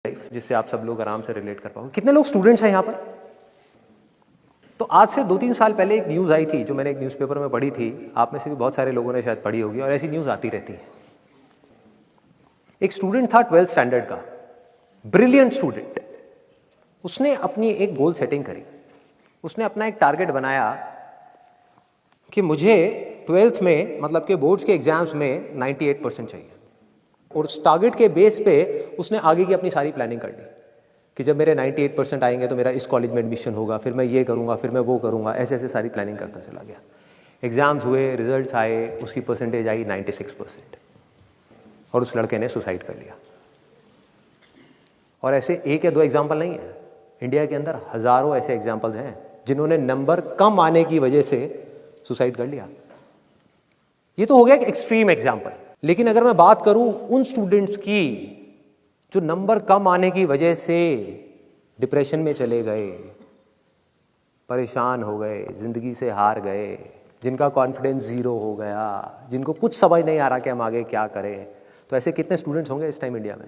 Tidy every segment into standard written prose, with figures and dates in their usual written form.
Life जिससे आप सब लोग आराम से रिलेट कर पाओगे। कितने लोग स्टूडेंट्स हैं यहाँ पर? तो आज से 2-3 साल पहले एक न्यूज़ आई थी जो मैंने एक न्यूज़पेपर में पढ़ी थी, आप में से भी बहुत सारे लोगों ने शायद पढ़ी होगी और ऐसी न्यूज़ आती रहती है। एक स्टूडेंट था 12th स्टैंडर्ड का, ब्रिलियंट स्टूडेंट। उसने अपनी एक गोल सेटिंग करी, उसने अपना एक टारगेट बनाया कि मुझे 12th में मतलब के बोर्ड्स के एग्जाम्स में 98% चाहिए, और उस टारगेट के बेस पे उसने आगे की अपनी सारी प्लानिंग कर ली कि जब मेरे 98% आएंगे तो मेरा इस कॉलेज में एडमिशन होगा, फिर मैं ये करूँगा, फिर मैं वो करूँगा, ऐसे ऐसे सारी प्लानिंग करता चला गया। एग्ज़ाम्स हुए, रिजल्ट्स आए, उसकी परसेंटेज आई 96% और उस लड़के ने सुसाइड कर लिया। और ऐसे एक या दो एग्जाम्पल नहीं है, इंडिया के अंदर हज़ारों ऐसे एग्जाम्पल्स हैं जिन्होंने नंबर कम आने की वजह से सुसाइड कर लिया। ये तो हो गया एक एक्सट्रीम एग्जाम्पल, लेकिन अगर मैं बात करूं उन स्टूडेंट्स की जो नंबर कम आने की वजह से डिप्रेशन में चले गए, परेशान हो गए, जिंदगी से हार गए, जिनका कॉन्फिडेंस जीरो हो गया, जिनको कुछ समझ नहीं आ रहा कि हम आगे क्या करें, तो ऐसे कितने स्टूडेंट्स होंगे इस टाइम इंडिया में?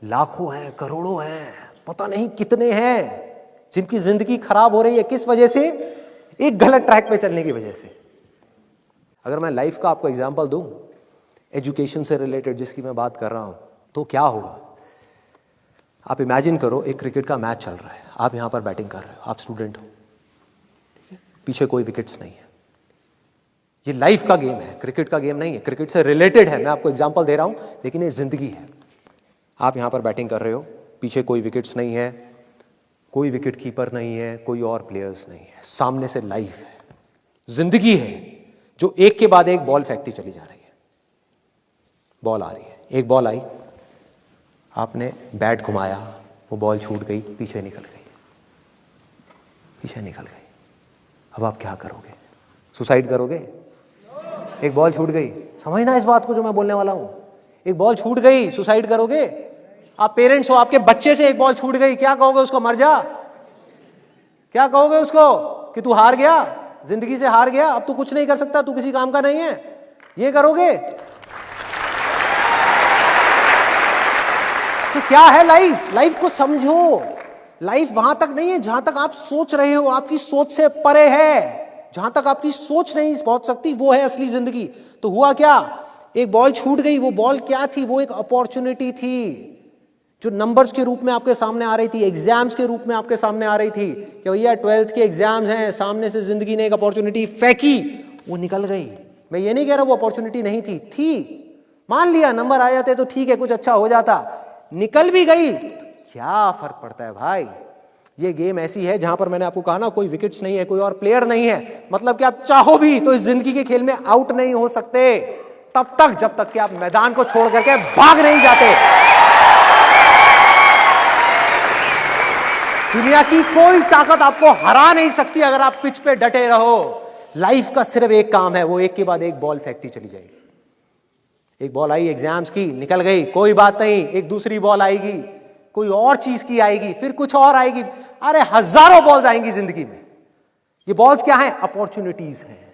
लाखों हैं, करोड़ों हैं, पता नहीं कितने हैं जिनकी जिंदगी खराब हो रही है। किस वजह से? एक गलत ट्रैक पे चलने की वजह से। अगर मैं लाइफ का आपको एग्जांपल दूं, एजुकेशन से रिलेटेड जिसकी मैं बात कर रहा हूं, तो क्या होगा? आप इमेजिन करो एक क्रिकेट का मैच चल रहा है, आप यहां पर बैटिंग कर रहे हो, आप स्टूडेंट हो, ठीक है? पीछे कोई विकेट्स नहीं है। ये लाइफ का गेम है, क्रिकेट का गेम नहीं है, क्रिकेट से रिलेटेड है, मैं आपको एग्जांपल दे रहा हूं, लेकिन ये जिंदगी है। आप यहां पर बैटिंग कर रहे हो, पीछे कोई विकेट्स नहीं है, कोई विकेट कीपर नहीं है, कोई और प्लेयर्स नहीं है, सामने से लाइफ है, जिंदगी है जो एक के बाद एक बॉल फेंकती चली जा रही है। बॉल आ रही है, एक बॉल आई, आपने बैट घुमाया, वो बॉल छूट गई, पीछे निकल गई, पीछे निकल गई। अब आप क्या करोगे? सुसाइड करोगे? एक बॉल छूट गई, समझना इस बात को जो मैं बोलने वाला हूं। एक बॉल छूट गई, सुसाइड करोगे? आप पेरेंट्स हो, आपके बच्चे से एक बॉल छूट गई, क्या कहोगे उसको? मर जा? क्या कहोगे उसको कि तू हार गया, जिंदगी से हार गया, अब तू कुछ नहीं कर सकता, तू किसी काम का नहीं है? ये करोगे? तो क्या है लाइफ? लाइफ को समझो। लाइफ वहां तक नहीं है जहां तक आप सोच रहे हो, आपकी सोच से परे है। जहां तक आपकी सोच नहीं पहुंच सकती वो है असली जिंदगी। तो हुआ क्या? एक बॉल छूट गई। वो बॉल क्या थी? वो एक अपॉर्चुनिटी थी जो नंबर्स के रूप में आपके सामने आ रही थी, एग्जाम्स के रूप में आपके सामने आ रही थी कि भैया 12th के एग्जाम्स हैं, सामने से जिंदगी ने एक अपॉर्चुनिटी फेंकी, वो निकल गई। मैं ये नहीं कह रहा वो अपॉर्चुनिटी नहीं थी, मान लिया नंबर आ जाते तो ठीक है, कुछ अच्छा हो जाता, निकल भी गई, क्या फर्क पड़ता है भाई? ये गेम ऐसी है जहां पर मैंने आपको कहा ना, कोई विकेट्स नहीं है, कोई और प्लेयर नहीं है, मतलब कि आप चाहो भी तो इस जिंदगी के खेल में आउट नहीं हो सकते तब तक जब तक कि आप मैदान को छोड़ करके भाग नहीं जाते। दुनिया की कोई ताकत आपको हरा नहीं सकती अगर आप पिच पे डटे रहो। लाइफ का सिर्फ एक काम है, वो एक के बाद एक बॉल फेंकती चली जाएगी। एक बॉल आई एग्जाम्स की, निकल गई, कोई बात नहीं, एक दूसरी बॉल आएगी, कोई और चीज की आएगी, फिर कुछ और आएगी। अरे हजारों बॉल्स आएंगी जिंदगी में। ये बॉल्स क्या हैं? अपॉर्चुनिटीज हैं।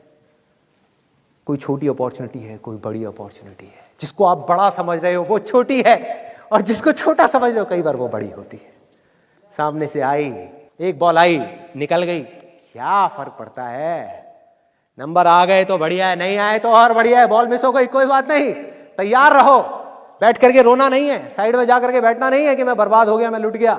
कोई छोटी अपॉर्चुनिटी है, कोई बड़ी अपॉर्चुनिटी है। जिसको आप बड़ा समझ रहे हो वो छोटी है, और जिसको छोटा समझ रहे हो कई बार वो बड़ी होती है। सामने से आई, एक बॉल आई, निकल गई, क्या फर्क पड़ता है? नंबर आ गए तो बढ़िया है, नहीं आए तो और बढ़िया है, बॉल मिस हो गई, कोई बात नहीं, तैयार रहो। बैठ करके रोना नहीं है, साइड में जाकर के बैठना नहीं है कि मैं बर्बाद हो गया, मैं लुट गया।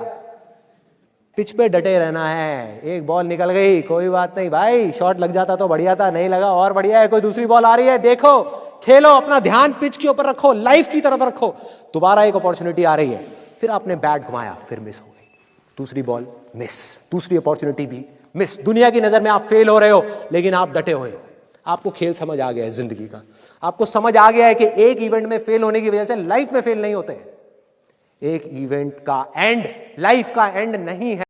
पिच पे डटे रहना है। एक बॉल निकल गई, कोई बात नहीं भाई, शॉट लग जाता तो बढ़िया था, नहीं लगा और बढ़िया है, कोई दूसरी बॉल आ रही है, देखो, खेलो, अपना ध्यान पिच के ऊपर रखो, लाइफ की तरफ रखो। दोबारा एक अपॉर्चुनिटी आ रही है, फिर आपने बैट घुमाया, फिर मिस हो गई, दूसरी बॉल मिस, दूसरी अपॉर्चुनिटी भी मिस। दुनिया की नजर में आप फेल हो रहे हो, लेकिन आप डटे हुए हो। आपको खेल समझ आ गया है जिंदगी का, आपको समझ आ गया है कि एक इवेंट में फेल होने की वजह से लाइफ में फेल नहीं होते। एक इवेंट का एंड लाइफ का एंड नहीं है।